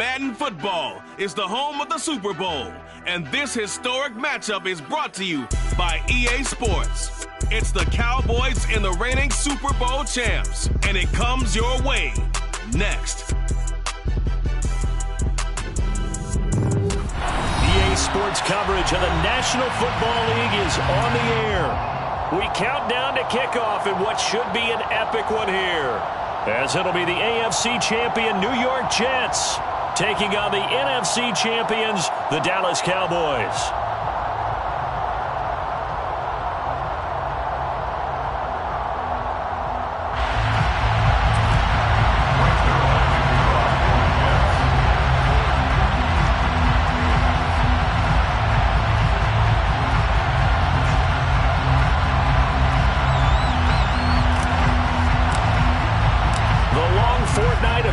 Madden Football is the home of the Super Bowl, and this historic matchup is brought to you by EA Sports. It's the Cowboys and the reigning Super Bowl champs, and it comes your way next. EA Sports coverage of the National Football League is on the air. We count down to kickoff in what should be an epic one here, as it'll be the AFC champion New York Jets taking on the NFC champions, the Dallas Cowboys.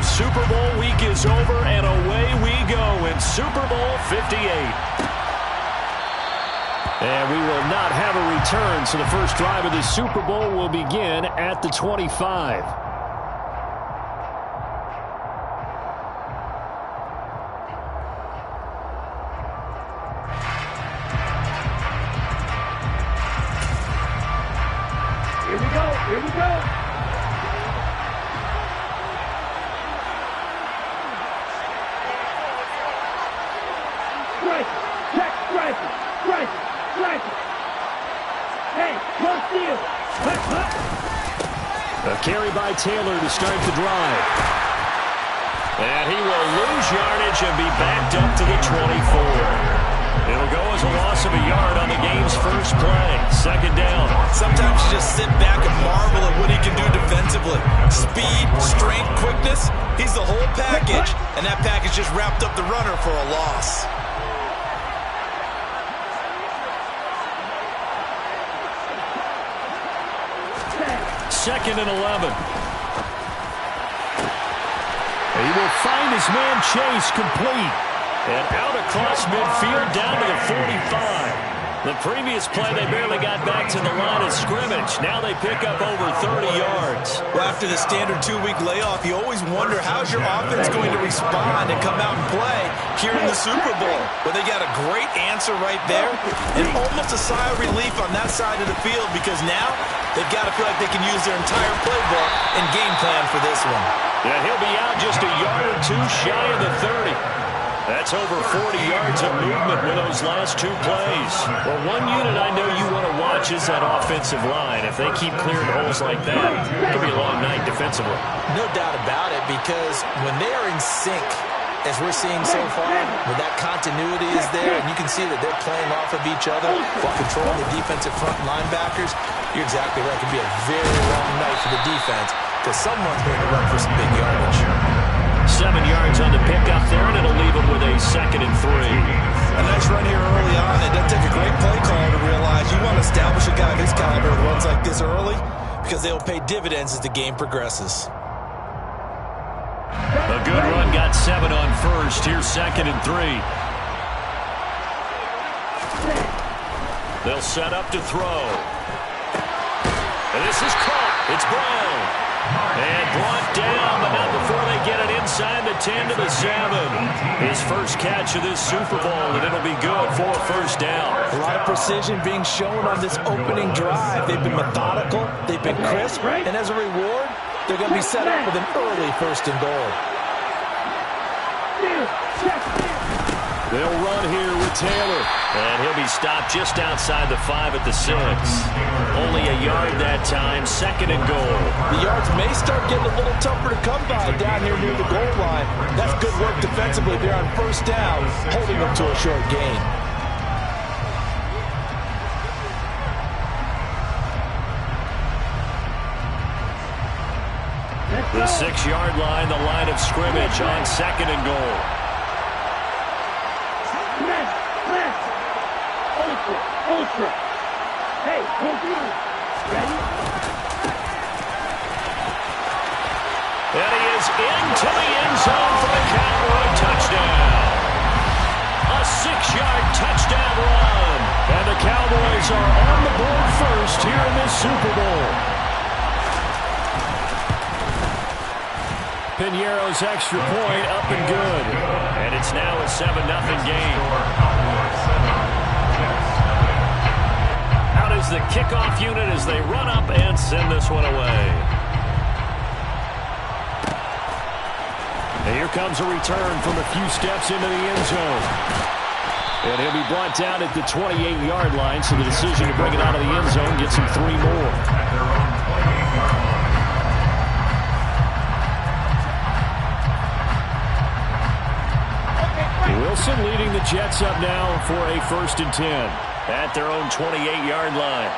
Super Bowl week is over, and away we go in Super Bowl 58. And we will not have a return, so the first drive of the Super Bowl will begin at the 25. Here we go, here we go. A carry by Taylor to start the drive. And he will lose yardage and be backed up to the 24. It'll go as a loss of a yard on the game's first play. Second down. Sometimes you just sit back and marvel at what he can do defensively. Speed, strength, quickness. He's the whole package. And that package just wrapped up the runner for a loss. Second and 11. He will find his man Chase complete. And out across midfield down to the 45. The previous play, they barely got back to the line of scrimmage. Now they pick up over 30 yards. Well, after the standard 2-week layoff, you always wonder how's your offense going to respond and come out and play here in the Super Bowl. But they got a great answer right there, and almost a sigh of relief on that side of the field, because now they've got to feel like they can use their entire playbook and game plan for this one. Yeah, he'll be out just a yard or two shy of the 30. That's over 40 yards of movement with those last two plays. Well, one unit I know you want to watch is that offensive line. If they keep clearing holes like that, it could be a long night defensively. No doubt about it, because when they are in sync, as we're seeing so far, when that continuity is there, and you can see that they're playing off of each other while controlling the defensive front linebackers, you're exactly right. It could be a very long night for the defense, because someone's going to run for some big yardage. 7 yards on the pickup there, and it'll leave him with a 2nd and 3. A nice run here early on. It doesn't take a great play caller to realize you want to establish a guy of his caliber who runs like this early, because they'll pay dividends as the game progresses. A good run, got 7 on first. Here's 2nd and 3. They'll set up to throw. And this is caught. It's Brown. And brought down, but not before they get it inside the 10 to the 7. His first catch of this Super Bowl, and it'll be good for a first down. A lot of precision being shown on this opening drive. They've been methodical, they've been crisp, and as a reward, they're going to be set up with an early 1st and goal. They'll run here with Taylor. And he'll be stopped just outside the 5 at the 6. Only a yard that time, 2nd and goal. The yards may start getting a little tougher to come by down here near the goal line. That's good work defensively there on 1st down, holding them to a short gain. The 6-yard line, the line of scrimmage on 2nd and goal. Ultra. Hey, ready? And he is into the end zone for the Cowboy touchdown. A 6-yard touchdown run. And the Cowboys are on the board first here in this Super Bowl. Piñeiro's extra point up and good. And it's now a 7-0 game. Out is the kickoff unit as they run up and send this one away. And here comes a return from a few steps into the end zone. And he'll be brought down at the 28-yard line, so the decision to bring it out of the end zone gets him 3 more. Wilson leading the Jets up now for a 1st and 10 at their own 28-yard line.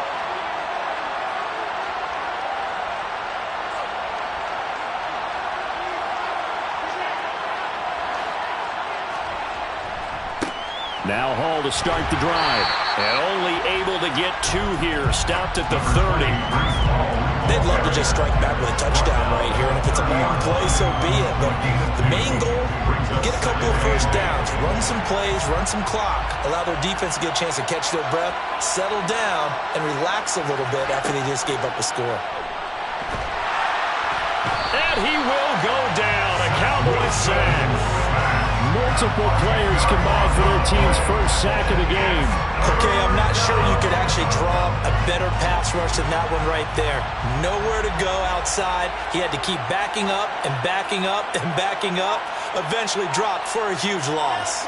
Now Hall to start the drive. And only able to get 2 here. Stopped at the 30. They'd love to just strike back with a touchdown right here. And if it's a long play, so be it. But the main goal, get a couple of first downs. Run some plays, run some clock. Allow their defense to get a chance to catch their breath, settle down, and relax a little bit after they just gave up a score. And he will go down. A Cowboys sack. Multiple players combined for their team's first sack of the game. Okay, I'm not sure you could actually draw a better pass rush than that one right there. Nowhere to go outside. He had to keep backing up and backing up and backing up. Eventually dropped for a huge loss.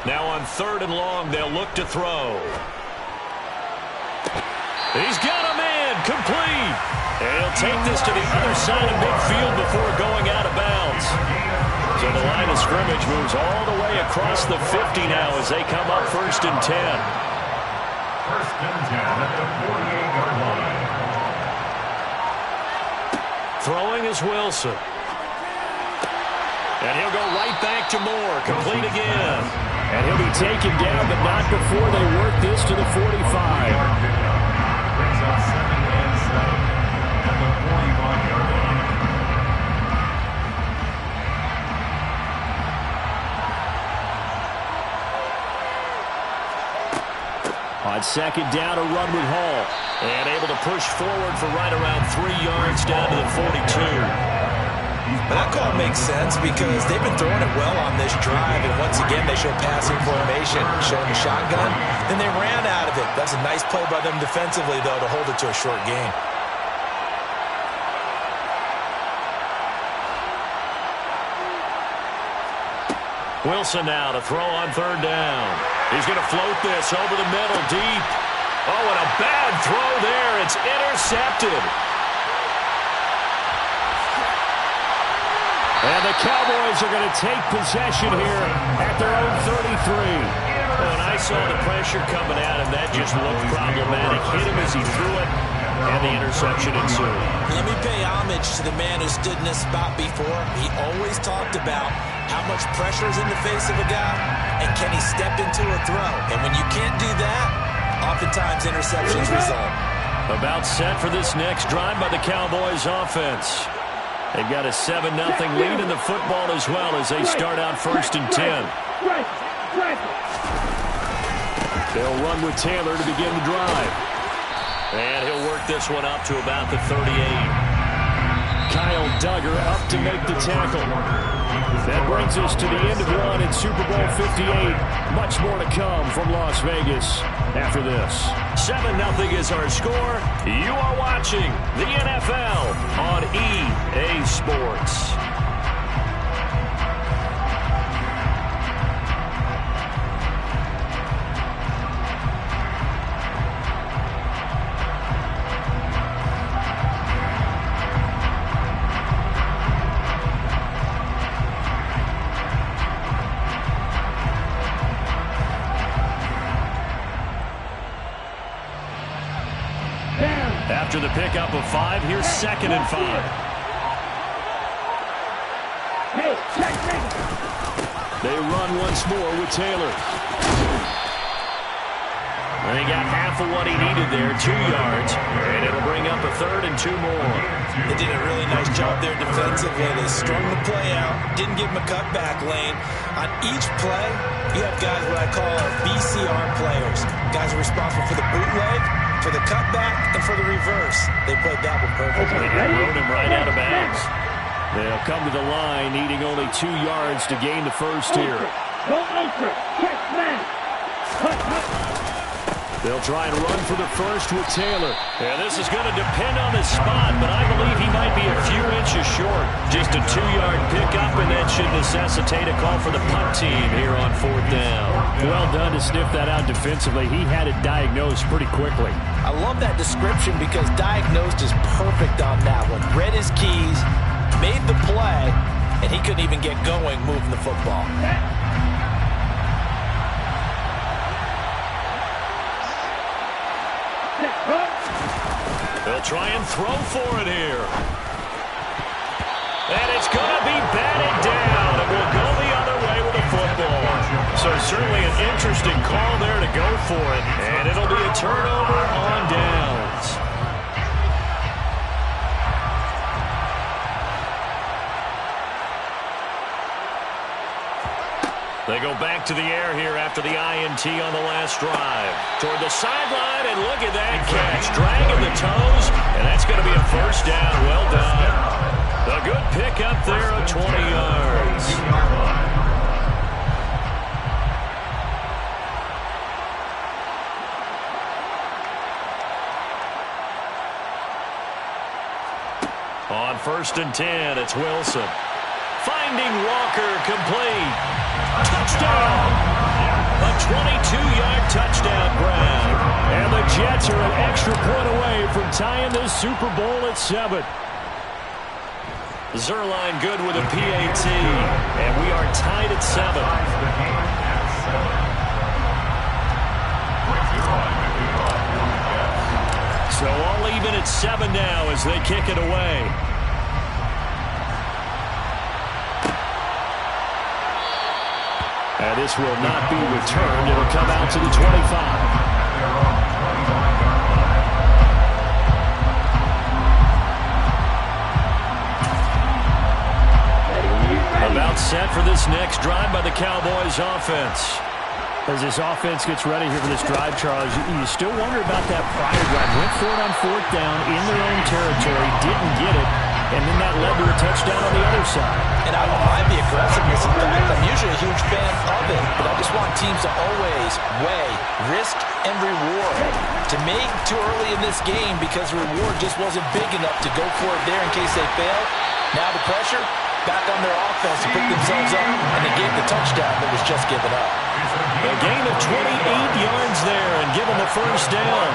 Now on 3rd and long, they'll look to throw. He's got him in, complete. And he'll take this to the other side of midfield before going out of bounds. So the line of scrimmage moves all the way across the 50 now as they come up 1st and 10. 1st and 10 at the 48-yard line. Throwing is Wilson. And he'll go right back to Moore, complete again. And he'll be taken down, but not before they work this to the 45. On 2nd down, a run with Hall. And able to push forward for right around 3 yards down to the 42. That call makes sense because they've been throwing it well on this drive, and once again they show passing formation, showing the shotgun, then they ran out of it. That's a nice play by them defensively, though, to hold it to a short gain. Wilson now to throw on 3rd down. He's going to float this over the middle, deep. Oh, and a bad throw there. It's intercepted. And the Cowboys are going to take possession here at their own 33. And I saw the pressure coming at him. That just looked problematic. Hit him as he threw it, and the interception ensued. Let me pay homage to the man who stood in this spot before. He always talked about how much pressure is in the face of a guy, and can he step into a throw. And when you can't do that, oftentimes interceptions result. About set for this next drive by the Cowboys offense. They've got a 7-0 lead in the football as well as they start out 1st and 10. They'll run with Taylor to begin the drive. And he'll work this one up to about the 38. Kyle Duggar up to make the tackle. That brings us to the end of one in Super Bowl 58. Much more to come from Las Vegas after this. 7-0 is our score. You are watching the NFL on EA Sports. After the pickup of 5, here's 2nd and 5. Hey, check. They run once more with Taylor. And he got half of what he needed there, 2 yards. And it'll bring up a 3rd and 2 more. They did a really nice job there defensively. They strung the play out, didn't give him a cutback lane. On each play, you have guys what I call VCR players. Guys are responsible for the bootleg for the cutback and for the reverse. They played that one perfectly. They rode him right out of bounds. They'll come to the line needing only 2 yards to gain the first here. Go ultra. Check man. They'll try and run for the first with Taylor. Yeah, this is going to depend on the spot, but I believe he might be a few inches short. Just a 2-yard pickup, and that should necessitate a call for the punt team here on 4th down. Well done to sniff that out defensively. He had it diagnosed pretty quickly. I love that description because diagnosed is perfect on that one. Read his keys, made the play, and he couldn't even get going moving the football. They'll try and throw for it here. And it's going to be batted down, and we'll go the other way with the football. So certainly an interesting call there to go for it, and it'll be a turnover on downs. They go back to the air here after the INT on the last drive. Toward the sideline, and look at that catch. Dragging the toes, and that's going to be a first down. Well done. A good pickup there of 20 yards. On 1st and 10, it's Wilson. Finding Walker, complete. Touchdown! A 22-yard touchdown grab. And the Jets are an extra point away from tying this Super Bowl at 7. Zuerlein good with a PAT. And we are tied at 7. So all even at 7 now as they kick it away. And this will not be returned. It'll come out to the 25. About set for this next drive by the Cowboys offense. As this offense gets ready here for this drive, Charles, you still wonder about that prior drive. Went for it on 4th down in their own territory, didn't get it, and then that led to a touchdown on the other side. And I don't mind the aggressiveness. In fact, I'm usually a huge fan of it, but I just want teams to always weigh risk and reward. To me, too early in this game because the reward just wasn't big enough to go for it there in case they fail. Now the pressure, back on their offense to pick themselves up, and they gave the touchdown that was just given up. A gain of 28 yards there and give them a first down.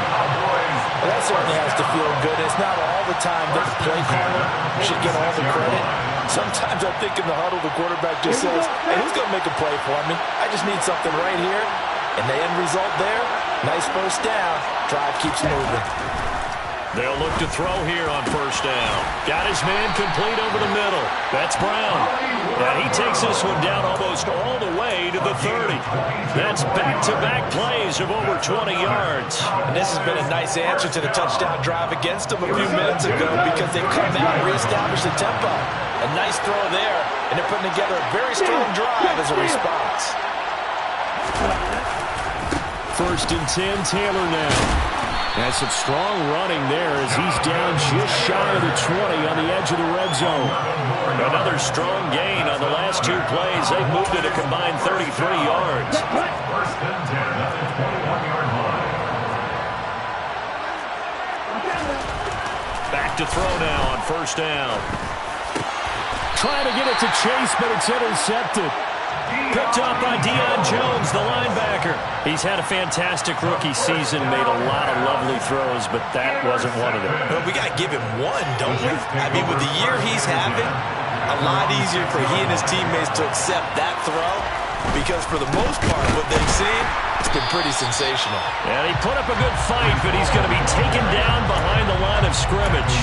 Well, that certainly has to feel good. It's not all the time that the play caller should get all the credit. Sometimes I think in the huddle, the quarterback just says, hey, who's going to make a play for me? I just need something right here. And the end result there, nice first down. Drive keeps moving. They'll look to throw here on 1st down. Got his man complete over the middle. That's Brown. And he takes this one down almost all the way to the 30. That's back-to-back plays of over 20 yards. And this has been a nice answer to the touchdown drive against them a few minutes ago because they've come out and reestablished the tempo. A nice throw there, and they're putting together a very strong drive as a response. 1st and 10, Taylor now. And some strong running there as he's down just shy of the 20 on the edge of the red zone. Another strong gain on the last 2 plays. They've moved it a combined 33 yards. Back to throw now on 1st down. Trying to get it to Chase, but it's intercepted. Picked up by Deion Jones, the linebacker. He's had a fantastic rookie season, made a lot of lovely throws, but that wasn't one of them. Well, we got to give him one, don't we? I mean, with the year he's having, a lot easier for he and his teammates to accept that throw because for the most part, what they've seen, it's been pretty sensational. And he put up a good fight, but he's going to be taken down behind the line of scrimmage.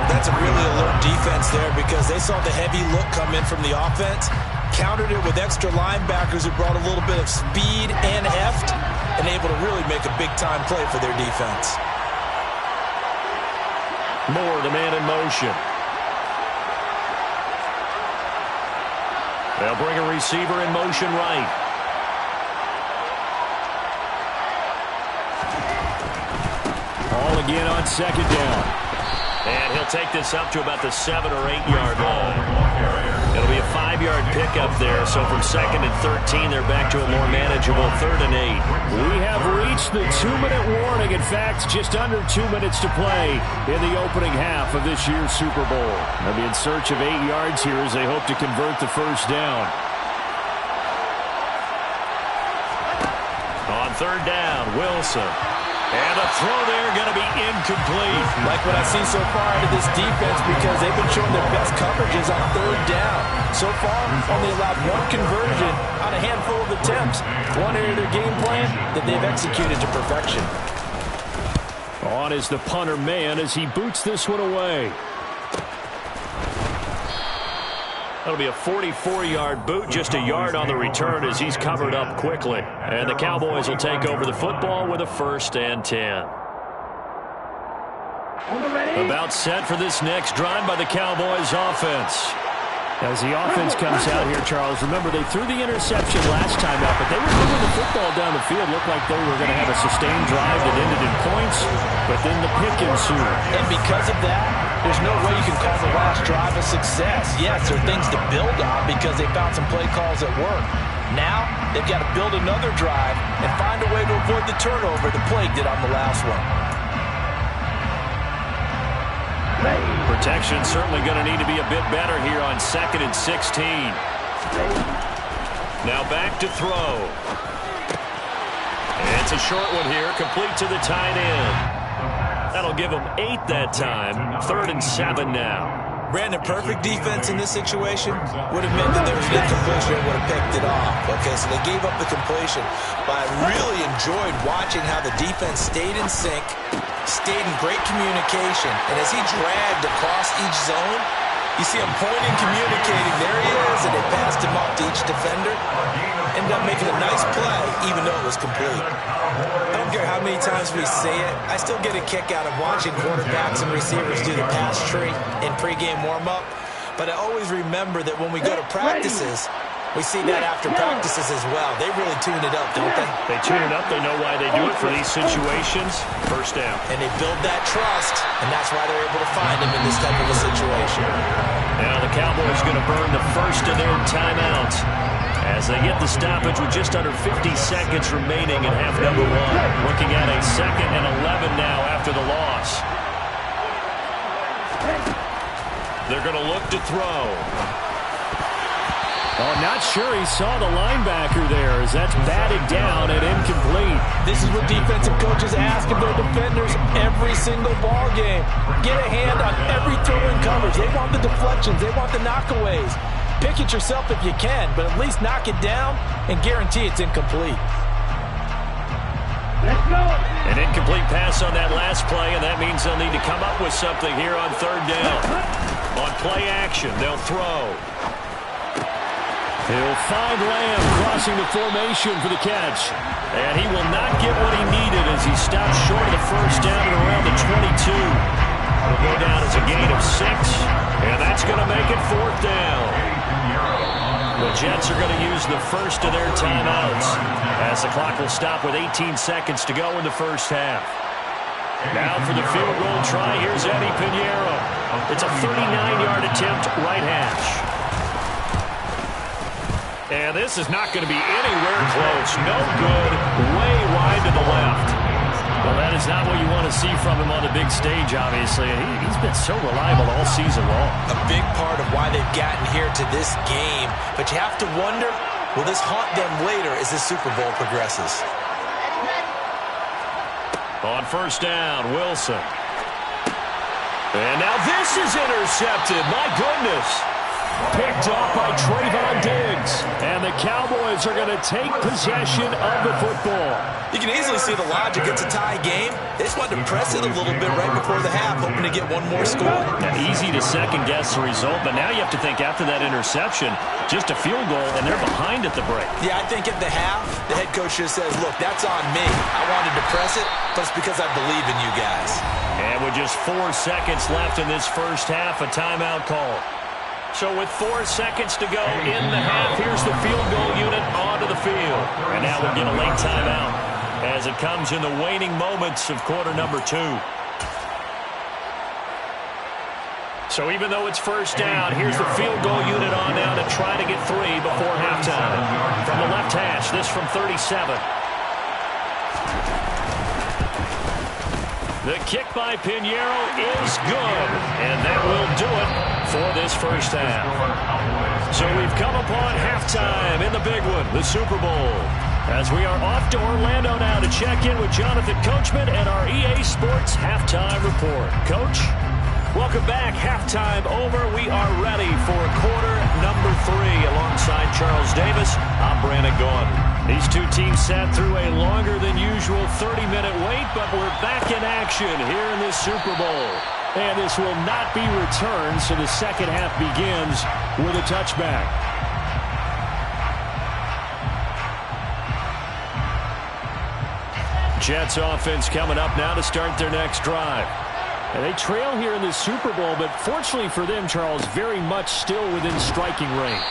That's a really alert defense there because they saw the heavy look come in from the offense, countered it with extra linebackers who brought a little bit of speed and heft, and able to really make a big-time play for their defense. Moore, the man in motion. They'll bring a receiver in motion right. again on second down. And he'll take this up to about the 7 or 8 yard line. It'll be a 5-yard pickup there. So from 2nd and 13, they're back to a more manageable 3rd and 8. We have reached the 2-minute warning. In fact, just under 2 minutes to play in the opening half of this year's Super Bowl. They'll be in search of 8 yards here as they hope to convert the first down. On 3rd down, Wilson. And a throw there going to be incomplete. Like what I've seen so far out of this defense, because they've been showing their best coverages on 3rd down. So far, only allowed 1 conversion on a handful of attempts. One area of their game plan that they've executed to perfection. On is the punter man as he boots this one away. That'll be a 44-yard boot, just a yard on the return as he's covered up quickly. And the Cowboys will take over the football with a 1st and 10. About set for this next drive by the Cowboys offense. As the offense comes out here, Charles, remember they threw the interception last time out, but they were moving the football down the field. Looked like they were going to have a sustained drive that ended in points, but then the pick ensued. And because of that, there's no way you can call the last drive a success. Yes, there are things to build on because they found some play calls that work. Now, they've got to build another drive and find a way to avoid the turnover the Plague did on the last one. Protection certainly going to need to be a bit better here on 2nd and 16. Now back to throw. And it's a short one here, complete to the tight end. That'll give them 8 that time. 3rd and 7 now. Brandon, perfect defense in this situation would have meant that there was an incompletion and would have picked it off. Okay, so they gave up the completion. But I really enjoyed watching how the defense stayed in sync, stayed in great communication, and as he dragged across each zone, you see him pointing, communicating. There he is, and they passed him up to each defender. Ended up making a nice play, even though it was complete. I don't care how many times we say it, I still get a kick out of watching quarterbacks and receivers do the pass tree in pregame warm-up. But I always remember that when we go to practices, we see that after practices as well. They really tune it up, don't they? They tune it up. They know why they do it for these situations. 1st down. And they build that trust, and that's why they're able to find him in this type of a situation. Now the Cowboys going to burn the first of their timeouts as they get the stoppage with just under 50 seconds remaining in half number 1. Looking at a 2nd and 11 now after the loss. They're going to look to throw. Oh, not sure he saw the linebacker there as that's batted down and incomplete. This is what defensive coaches ask of their defenders every single ball game. Get a hand on every throw-in coverage. They want the deflections. They want the knockaways. Pick it yourself if you can, but at least knock it down and guarantee it's incomplete. Let's go. An incomplete pass on that last play, and that means they'll need to come up with something here on 3rd down. On play action, they'll throw. He'll find Lamb crossing the formation for the catch. And he will not get what he needed as he stopped short of the first down at around the 22. It'll go down as a gain of 6, and that's going to make it 4th down. The Jets are going to use the first of their timeouts as the clock will stop with 18 seconds to go in the first half. Now for the field goal try, here's Eddie Pinheiro. It's a 39-yard attempt, right hash. And this is not going to be anywhere close. No good. Way wide to the left. Well, that is not what you want to see from him on the big stage, obviously. He's been so reliable all season long. A big part of why they've gotten here to this game. But you have to wonder, will this haunt them later as the Super Bowl progresses? On 1st down, Wilson. And now this is intercepted. My goodness. Picked off by Trayvon Diggs. And the Cowboys are going to take possession of the football. You can easily see the logic. It's a tie game. They just wanted to press it a little bit right before the half, hoping to get one more score. Now, easy to second-guess the result, but now you have to think after that interception, just a field goal, and they're behind at the break. Yeah, I think at the half, the head coach just says, look, that's on me. I wanted to press it, but it's because I believe in you guys. And with just 4 seconds left in this first half, a timeout call. So with 4 seconds to go in the half, here's the field goal unit onto the field. And now we'll get a late timeout as it comes in the waning moments of quarter number 2. So even though it's first down, here's the field goal unit on now to try to get 3 before halftime. From the left hash, this from 37. The kick by Pinheiro is good, and that will do it for this first half. So we've come upon halftime in the big one, the Super Bowl. As we are off to Orlando now to check in with Jonathan Coachman and our EA Sports Halftime Report. Coach, welcome back. Halftime over. We are ready for quarter number 3 alongside Charles Davis. I'm Brandon Gaudin. These two teams sat through a longer than usual 30-minute wait, but we're back in action here in this Super Bowl. And this will not be returned, so the second half begins with a touchback. Jets offense coming up now to start their next drive. And they trail here in this Super Bowl, but fortunately for them, Charles, very much still within striking range.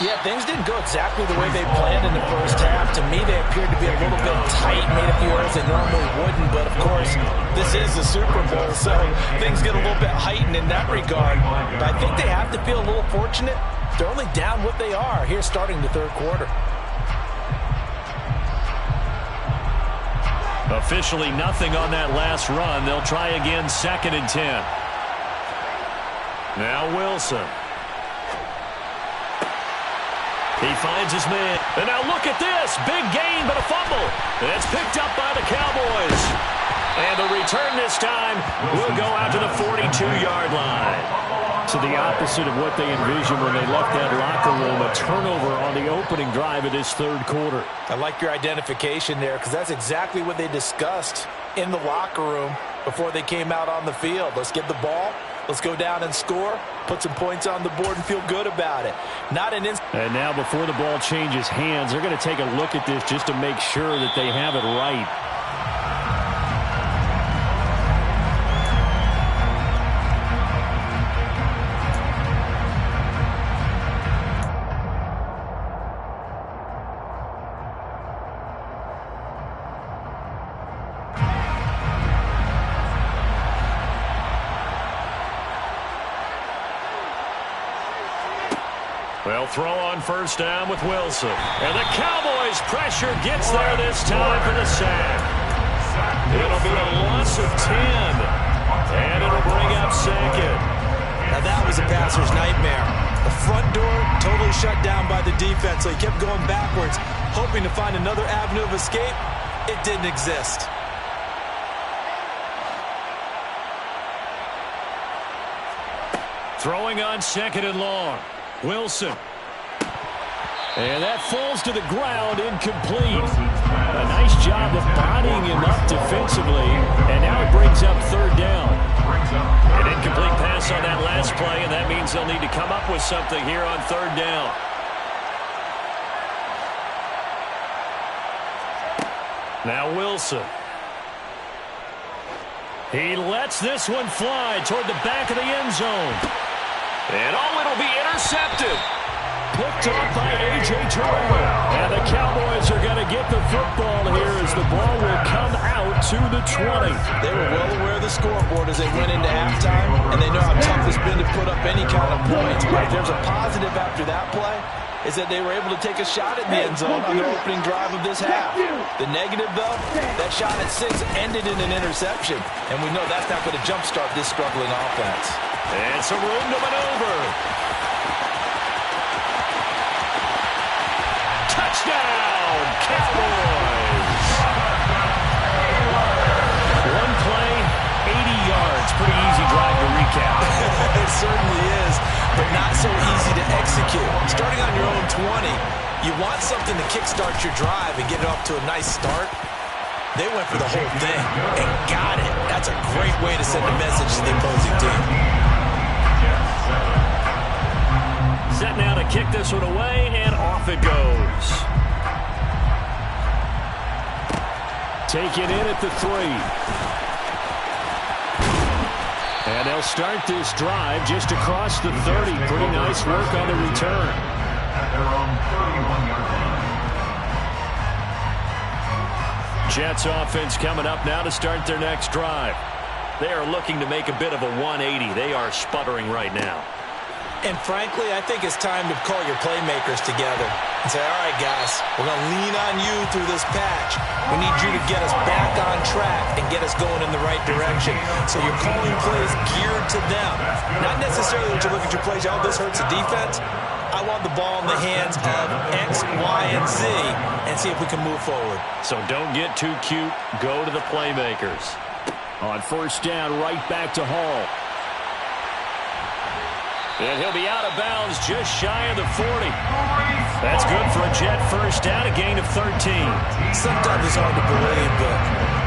Yeah, things didn't go exactly the way they planned in the first half. To me, they appeared to be a little bit tight, made a few errors they normally wouldn't. But, of course, this is the Super Bowl, so things get a little bit heightened in that regard. But I think they have to feel a little fortunate. They're only down what they are here starting the third quarter. Officially nothing on that last run. They'll try again, 2nd and 10. Now Wilson. He finds his man. And now look at this. Big gain, but a fumble. And it's picked up by the Cowboys. And the return this time will go out to the 42-yard line. So the opposite of what they envisioned when they left that locker room, a turnover on the opening drive of this third quarter. I like your identification there because that's exactly what they discussed in the locker room before they came out on the field. Let's get the ball. Let's go down and score, put some points on the board, and feel good about it. And now before the ball changes hands, they're going to take a look at this just to make sure that they have it right. They'll throw on first down with Wilson. And the Cowboys' pressure gets there this time for the sack. It'll be a loss of 10. And it'll bring up 2nd. Now that was a passer's nightmare. The front door totally shut down by the defense, so he kept going backwards, hoping to find another avenue of escape. It didn't exist. Throwing on 2nd and long. Wilson. And that falls to the ground, incomplete. A nice job of bodying him up defensively, and now it brings up 3rd down. An incomplete pass on that last play, and that means they'll need to come up with something here on 3rd down. Now Wilson. He lets this one fly toward the back of the end zone. And it'll be intercepted. Picked up by A.J. Terrell. And the Cowboys are going to get the football here as the ball will come out to the 20. They were well aware of the scoreboard as they went into halftime, and they know how tough it's been to put up any kind of points. But if there's a positive after that play, is that they were able to take a shot at the end zone on the opening drive of this half. The negative, though, that shot at 6 ended in an interception. And we know that's not going to jumpstart this struggling offense. And some room to maneuver. Touchdown, Cowboys. One play, 80 yards. Pretty easy drive to recap. It certainly is, but not so easy to execute. Starting on your own 20, you want something to kickstart your drive and get it off to a nice start. They went for the whole thing and got it. That's a great way to send a message to the opposing team. Set now to kick this one away, and off it goes. Taken in at the 3. And they'll start this drive just across the 30. Pretty nice work on the return. Jets offense coming up now to start their next drive. They are looking to make a bit of a 180. They are sputtering right now. And frankly, I think it's time to call your playmakers together and say, all right, guys, we're going to lean on you through this patch. We need you to get us back on track and get us going in the right direction. So you're calling plays geared to them. Not necessarily that you look at your plays, oh, this hurts the defense. I want the ball in the hands of X, Y, and Z and see if we can move forward. So don't get too cute. Go to the playmakers. On first down, right back to Hall. And he'll be out of bounds just shy of the 40. That's good for a Jet first down, a gain of 13. Sometimes it's hard to believe, but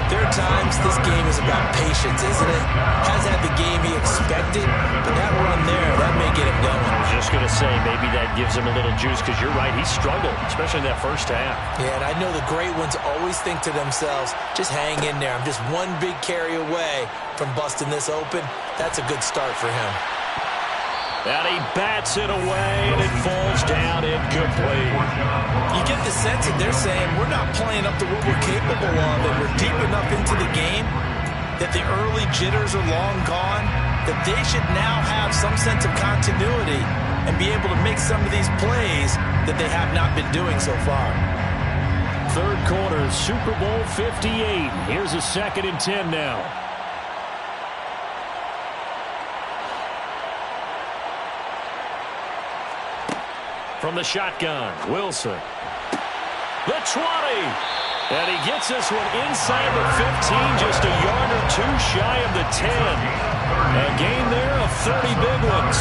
there are times this game is about patience, isn't it? Has had the game he expected, but that run there, that may get him going. I was just going to say, maybe that gives him a little juice, because you're right, he struggled, especially in that first half. Yeah, and I know the great ones always think to themselves, just hang in there. I'm just one big carry away from busting this open. That's a good start for him. And he bats it away, and it falls down incomplete. You get the sense that they're saying, we're not playing up to what we're capable of, and we're deep enough into the game that the early jitters are long gone, that they should now have some sense of continuity and be able to make some of these plays that they have not been doing so far. Third quarter, Super Bowl 58. Here's a 2nd and 10 now. From the shotgun, Wilson. The 20. And he gets this one inside the 15, just a yard or two shy of the 10. A gain there of 30 big ones.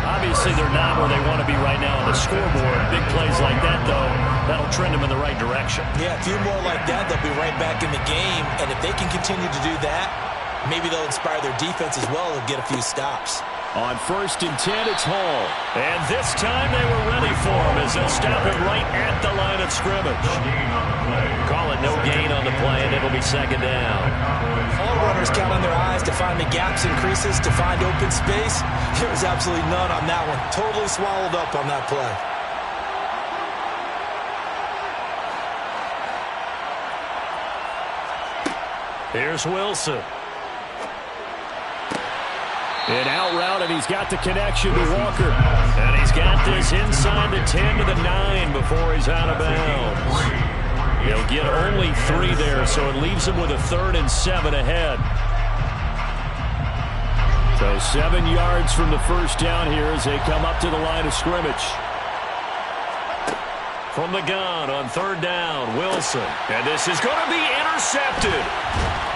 Obviously, they're not where they want to be right now on the scoreboard. Big plays like that, though, that'll trend them in the right direction. Yeah, a few more like that, they'll be right back in the game. And if they can continue to do that, maybe they'll inspire their defense as well and get a few stops. On first and 10, it's Hall. And this time they were ready for him as they'll stop him right at the line of scrimmage. Call it no gain on the play, and it'll be 2nd down. All runners count on their eyes to find the gaps and creases, to find open space. There was absolutely none on that one. Totally swallowed up on that play. Here's Wilson. An out route, and he's got the connection to Walker. And he's got this inside the 10 to the 9 before he's out of bounds. He'll get only 3 there, so it leaves him with a 3rd and 7 ahead. So 7 yards from the first down here as they come up to the line of scrimmage. From the gun on 3rd down, Wilson. And this is going to be intercepted.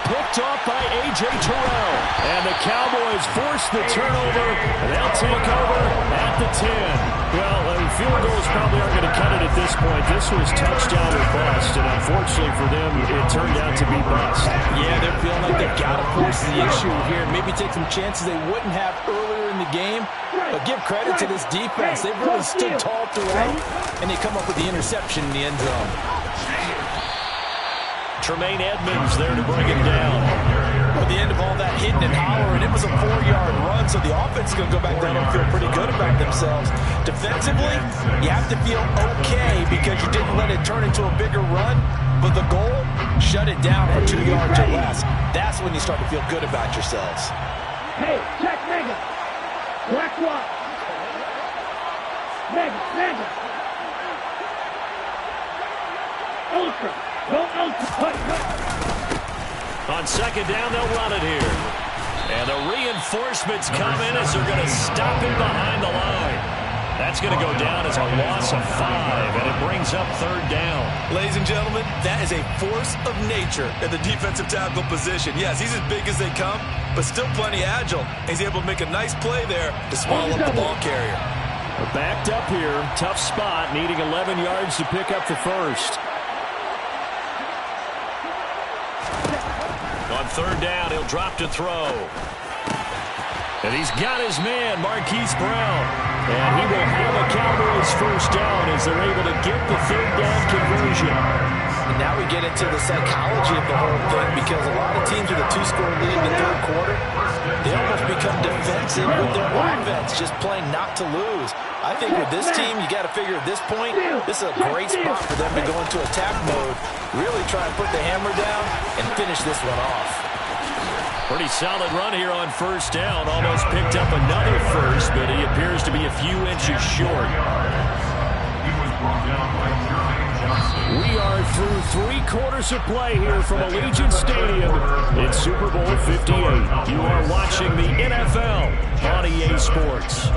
Picked off by A.J. Terrell. And the Cowboys force the turnover. And they'll take over at the 10. Well, field goals probably aren't going to cut it at this point. This was touchdown or bust. And unfortunately for them, it turned out to be bust. Yeah, they're feeling like they've got to force the issue here. Maybe take some chances they wouldn't have earlier in the game. But give credit to this defense. They've really stood tall throughout. And they come up with the interception in the end zone. Tremaine Edmonds there to bring him down. At the end of all that hitting and hollering, it was a 4-yard run, so the offense is going to go back down and feel pretty good about themselves. Defensively, you have to feel okay because you didn't let it turn into a bigger run, but the goal, shut it down for 2 yards or less. That's when you start to feel good about yourselves. Hey, check Mega. Black what? Mega. Ultra. Go ultra. On 2nd down, they'll run it here. And the reinforcements come in as they're going to stop him behind the line. That's going to go down as a loss of 5, and it brings up 3rd down. Ladies and gentlemen, that is a force of nature at the defensive tackle position. Yes, he's as big as they come, but still plenty agile. He's able to make a nice play there to swallow up the ball carrier. We're backed up here. Tough spot, needing 11 yards to pick up the first. On 3rd down, he'll drop to throw. And he's got his man, Marquise Brown. And he will have a Cowboys first down as they're able to get the 3rd down conversion. And now we get into the psychology of the whole thing because a lot of teams with a 2-score lead in the 3rd quarter, they almost become defensive with their offense, just playing not to lose. I think with this team, you got to figure at this point, this is a great spot for them to go into attack mode, really try and put the hammer down and finish this one off. Pretty solid run here on first down. Almost picked up another first, but he appears to be a few inches short. We are through 3 quarters of play here from Allegiant Stadium in Super Bowl 58. You are watching the NFL on EA Sports.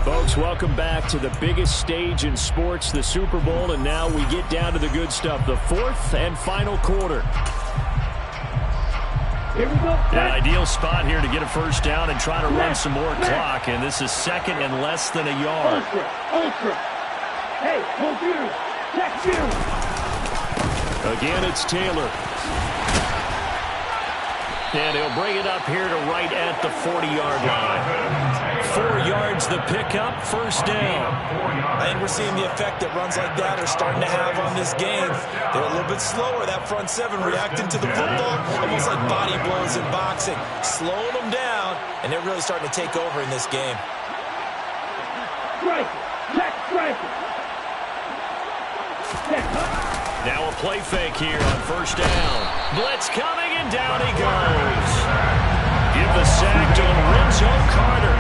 Folks, welcome back to the biggest stage in sports, the Super Bowl, and now we get down to the good stuff, the 4th and final quarter. Here we go. An ideal spot here to get a first down and try to run some more clock, and this is 2nd and less than a yard. Ultra. Hey, computer, check you. Again, it's Taylor. And he'll bring it up here to right at the 40-yard line. 4 yards the pickup, first down. I think we're seeing the effect that runs like that are starting to have on this game. They're a little bit slower, that front 7 reacting to the football, almost like body blows in boxing. Slowing them down, and they're really starting to take over in this game. Strike it. Check strike it. Now a play fake here on first down. Blitz coming, and down he goes. Give the sack to Lorenzo Carter.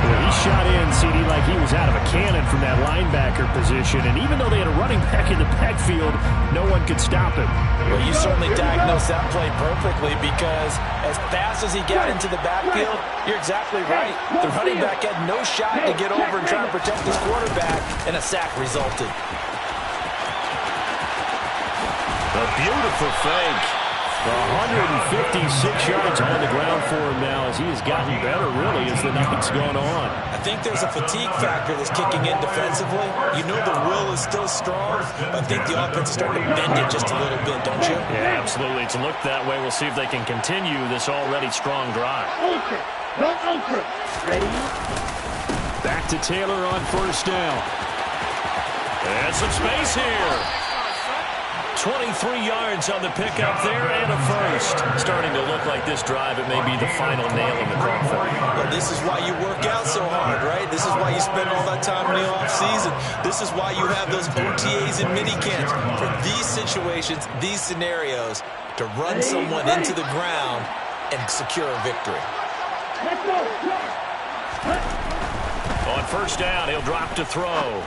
Well, he shot in, CD, like he was out of a cannon from that linebacker position. And even though they had a running back in the backfield, no one could stop him. Well, you certainly diagnosed that play perfectly because as fast as he got into the backfield, you're exactly right. The running back had no shot to get over and try to protect his quarterback, and a sack resulted. A beautiful fake. 156 yards on the ground for him now as he has gotten better, really, as the night's gone on. I think there's a fatigue factor that's kicking in defensively. You know the will is still strong, but I think the offense is starting to bend it just a little bit, don't you? Yeah, absolutely. It's looked that way. We'll see if they can continue this already strong drive. Ultra. No ultra. Ready? Back to Taylor on first down. And some space here. 23 yards on the pickup there and a first. Starting to look like this drive, it may be the final nail in the coffin. Well, this is why you work out so hard, right? This is why you spend all that time in the offseason. This is why you have those OTAs and minicamps. For these situations, these scenarios, to run someone into the ground and secure a victory. Let's go. On first down, he'll drop to throw.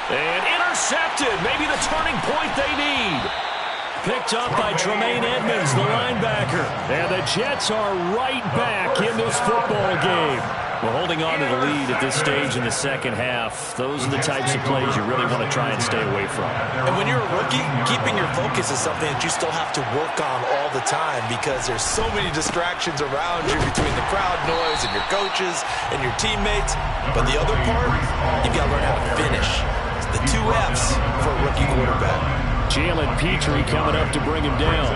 And intercepted. Maybe the turning point they need. Picked up by Tremaine Edmonds, the linebacker. And the Jets are right back in this football game. We're holding on to the lead at this stage in the second half. Those are the types of plays you really want to try and stay away from. And when you're a rookie, keeping your focus is something that you still have to work on all the time because there's so many distractions around you between the crowd noise and your coaches and your teammates. But the other part, you've got to learn how to finish. The 2 F's for a rookie quarterback. Jalen Petrie coming up to bring him down.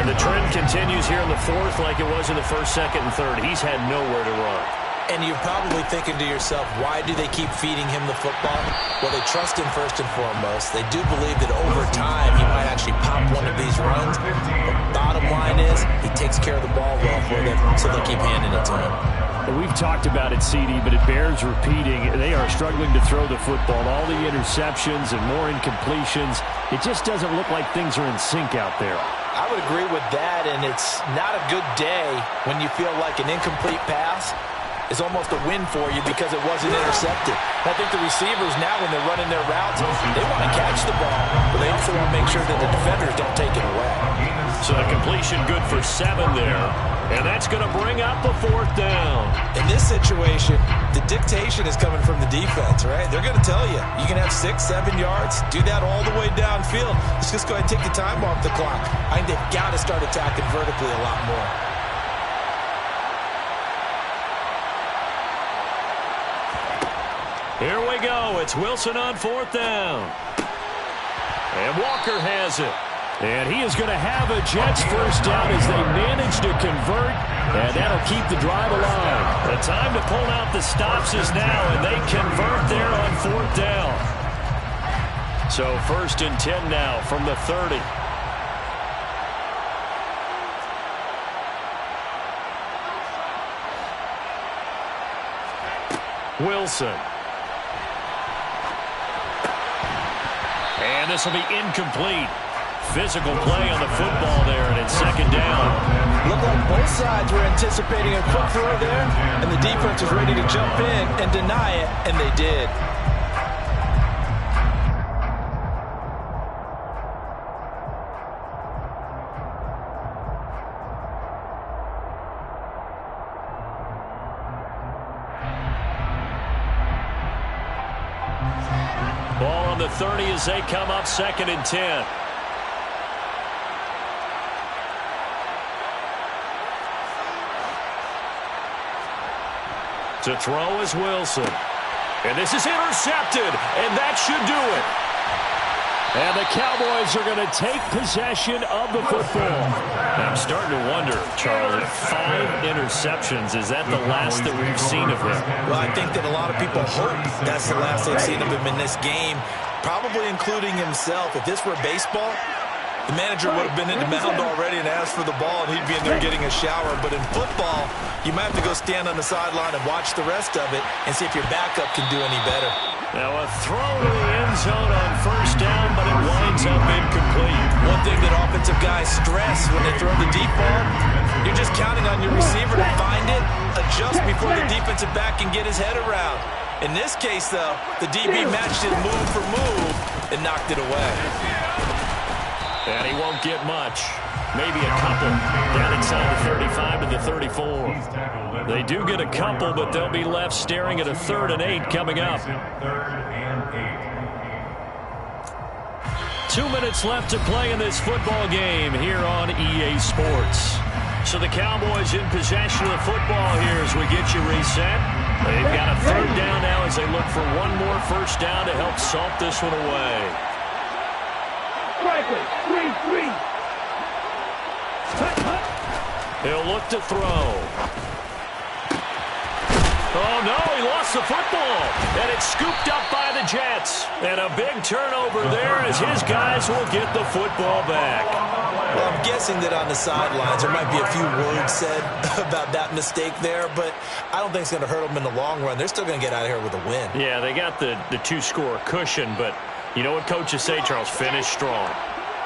And the trend continues here in the 4th like it was in the 1st, 2nd, and 3rd. He's had nowhere to run. And you're probably thinking to yourself, why do they keep feeding him the football? Well, they trust him first and foremost. They do believe that over time he might actually pop one of these runs. But bottom line is, he takes care of the ball well for them, so they'll keep handing it to him. We've talked about it, CD, but it bears repeating. They are struggling to throw the football. All the interceptions and more incompletions. It just doesn't look like things are in sync out there. I would agree with that, and it's not a good day when you feel like an incomplete pass is almost a win for you because it wasn't intercepted. I think the receivers now, when they're running their routes, they want to catch the ball, but they also want to make sure that the defenders don't take it away. So the completion good for 7 there, and that's going to bring up a 4th down. In this situation, the dictation is coming from the defense, right? They're going to tell you, you can have 6, 7 yards, do that all the way downfield. Let's just go ahead and take the time off the clock. I think they've got to start attacking vertically a lot more. Here we go. It's Wilson on 4th down. And Walker has it. And he is going to have a Jets first down as they manage to convert. And that'll keep the drive alive. The time to pull out the stops is now, and they convert there on 4th down. So 1st and 10 now from the 30. Wilson. And this will be incomplete. Physical play on the football there, and it's second down. Looked like both sides were anticipating a quick throw there, and the defense was ready to jump in and deny it, and they did. Ball on the 30 as they come up 2nd and 10. To throw is Wilson. And this is intercepted, and that should do it. And the Cowboys are going to take possession of the football. Now, I'm starting to wonder, Charlie, 5 interceptions, is that the last that we've seen of him? Well, I think that a lot of people hope that's the last they've seen of him in this game, probably including himself. If this were baseball, the manager would have been in the mound already and asked for the ball, and he'd be in there getting a shower. But in football, you might have to go stand on the sideline and watch the rest of it and see if your backup can do any better. Now a throw to the end zone on 1st down, but it winds up incomplete. One thing that offensive guys stress when they throw the deep ball, you're just counting on your receiver to find it, adjust before the defensive back can get his head around. In this case, though, the DB matched it move for move and knocked it away. And he won't get much. Maybe a couple. Down inside the 35 to the 34. They do get a couple, but they'll be left staring at a 3rd and 8 coming up. 2 minutes left to play in this football game here on EA Sports. So the Cowboys in possession of the football here as we get you reset. They've got a 3rd down now as they look for one more 1st down to help salt this one away. He'll look to throw. Oh, no, he lost the football. And it's scooped up by the Jets. And a big turnover there as his guys will get the football back. Well, I'm guessing that on the sidelines there might be a few words said about that mistake there, but I don't think it's going to hurt them in the long run. They're still going to get out of here with a win. Yeah, they got the 2-score cushion, but you know what coaches say, Charles? Finish strong.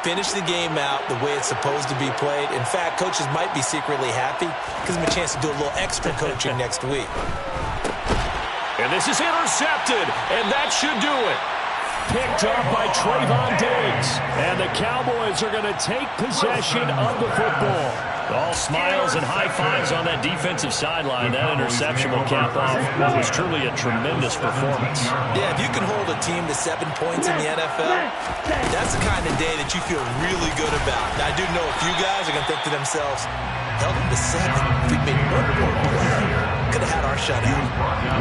Finish the game out the way it's supposed to be played. In fact, coaches might be secretly happy. Gives them a chance to do a little extra coaching next week. And this is intercepted, and that should do it. Picked up by Trayvon Diggs. And the Cowboys are going to take possession of the football. All smiles and high fives on that defensive sideline. That interception will cap off what was truly a tremendous performance. Yeah, if you can hold a team to 7 points in the NFL, that's the kind of day that you feel really good about. Now, I do know a few guys are going to think to themselves, held them to 7. If we made one more play, could have had our shutout.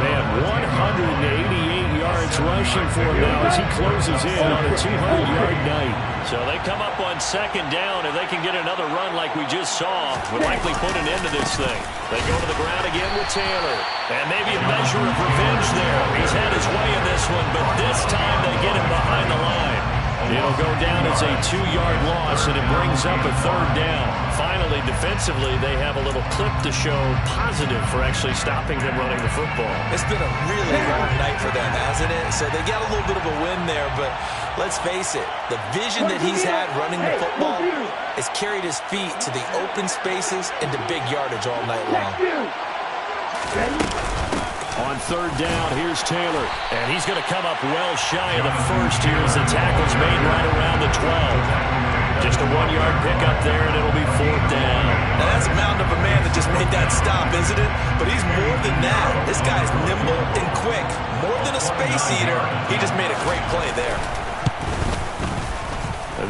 Man, 188 yards rushing for him now as he closes in on a 200-yard night. So they come up on 2nd down. If they can get another run like we just saw, would likely put an end to this thing. They go to the ground again with Taylor. And maybe a measure of revenge there. He's had his way in this one, but this time they get him behind the line. It'll go down as a 2-yard loss, and it brings up a 3rd down. Finally, defensively, they have a little clip to show positive for actually stopping them running the football. It's been a really long night for them, hasn't it? So they got a little bit of a win there, but let's face it, the vision that he's had running the football has carried his feet to the open spaces and to big yardage all night long. On 3rd down, here's Taylor. And he's going to come up well shy of the 1st here as the tackle's made right around the 12. Just a 1-yard pickup there, and it'll be 4th down. Now, that's a mountain of a man that just made that stop, isn't it? But he's more than that. This guy's nimble and quick. More than a space eater. He just made a great play there.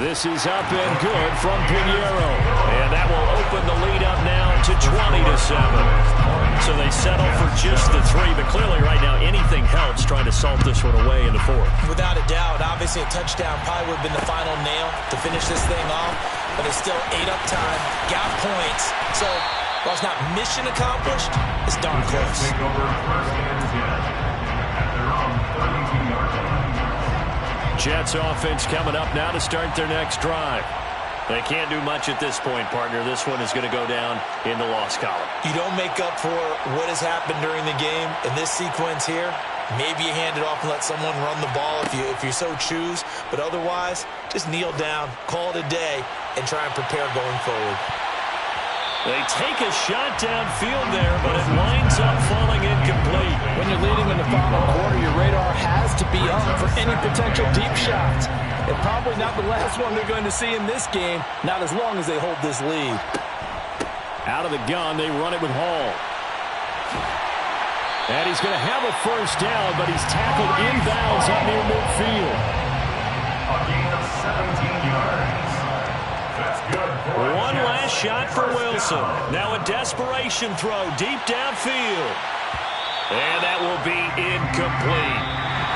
This is up and good from Pinheiro. And that will open the lead up now to 20-7. So they settle for just the 3, but clearly right now anything helps trying to salt this one away in the 4th. Without a doubt, obviously a touchdown probably would have been the final nail to finish this thing off, but it's still 8 up time, got points, so while it's not mission accomplished, it's darn close. Jets offense coming up now to start their next drive. They can't do much at this point, partner. This one is going to go down in the loss column. You don't make up for what has happened during the game in this sequence here. Maybe you hand it off and let someone run the ball if you so choose. But otherwise, just kneel down, call it a day, and try and prepare going forward. They take a shot downfield there, but it winds up falling incomplete. When you're leading in the final quarter, your radar has to be up for any potential deep shots. And probably not the last one they're going to see in this game, not as long as they hold this lead. Out of the gun, they run it with Hall. And he's going to have a first down, but he's tackled inbounds up near midfield. A gain of 17 yards. That's good. One last shot for Wilson. Now a desperation throw deep downfield. And that will be incomplete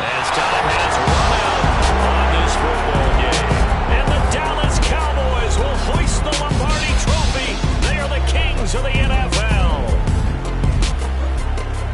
as time has run out on this football game. And the Dallas Cowboys will hoist the Lombardi Trophy. They are the kings of the NFL.